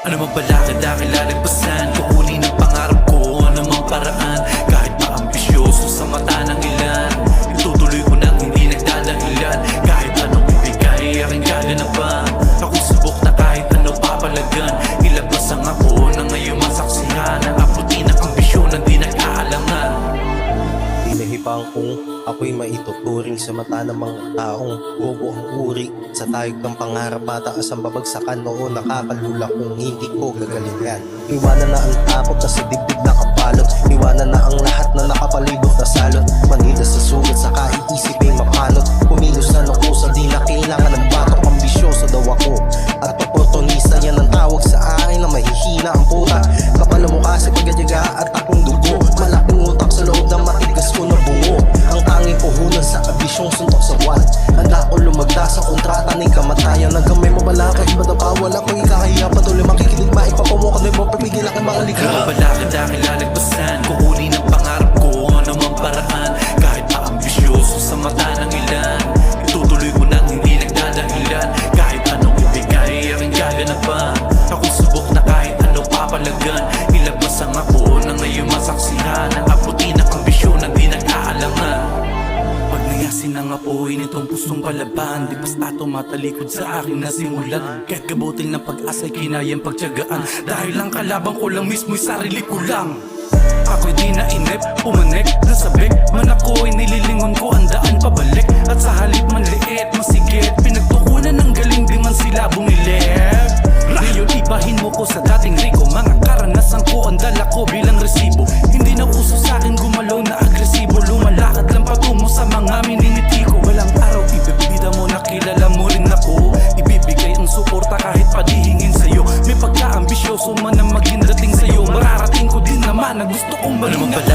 Ano mang balakid aking lalagpasan, kukunin ang pangarap ko, ano mang paraan. Kahit pa ambisyoso sa mata ng ilan, itutuloy ko nang hindi nagdadahilan. Kahit anong ibigay aking gaganapan, ako'y subok na kahit ano papalagan. Ilabas ang ako na ngayon masaksihan ang aputin ng ambisyon na di nag-aalangan. Hinahibang kong ako'y maituturing sa mata ng mga taong bobo ang uri. Sa tayog ng pangarap mataas ang babagsakan, noon nakakalula kung hindi ko gagalingan. Iwanan na ang takot na sa dibdib na kapalot, iwanan na ang lahat na nakapalibot na salot. Manila sa sugat sa kaiisipin mapanot, kumilos na ng kusal di na kailangan ng batok. Ambisyoso daw ako at oportunista, yan ang tawag sa akin na mahihina ang puta. Kapal ang mukha sa paggadyaga at akong dugo, malaking utak sa loob ng matigas ko na bungo. Ang tanging puhunan sa ambisyong suntok sa buwan, handa ko lumagda sa kontrata ng kamatayan. Hanggang may mabala ka, iba na bawal ako ikakahiya. Patuloy makikinig, maipapamukan na mapapigil aking mga likha. Ano mang balakid aking lalagpasan, kukunin ang pangarap ko, ano mang paraan. Kahit pa ambisyoso sa mata ng ilan, itutuloy ko nang hindi nagdadahilan. Kahit anong ibigay aking gaganapan, ako'y subok na kahit ano papalagan. Ilabas ang ako na ngayon masaksihan ang aputin ng ambisyon na di nag-aalangan. Pag nayasin ang apoy nitong pusong palaban, di basta tumatalikod sa akin na simulan. Kahit gabuting ng pag-asa'y kinayang pagtiyagaan, dahil ang kalabang ko lang mismo'y sarili ko lang. Ako'y di nainip, pumanik, nasabik, man ako'y nililingon ko ang daan pabalik. At sa halip man liit, masigit, pinagtukunan ng galing di man sila bumilip. Ngayon ibahin mo ko sa dating riko, mga karanasan ko ang dala ko bilang resibo. Hindi na uso sa'kin gumalaw na agresibo, lumalakad lang patungo sa mga miningiti ko. Walang araw ibibida mo na kilala mo rin ako, ibibigay ang suporta kahit padihingin sa'yo. May pagka-ambisyoso man ang maging dating sa'yo, mararating ko din naman na gusto kong maging ako.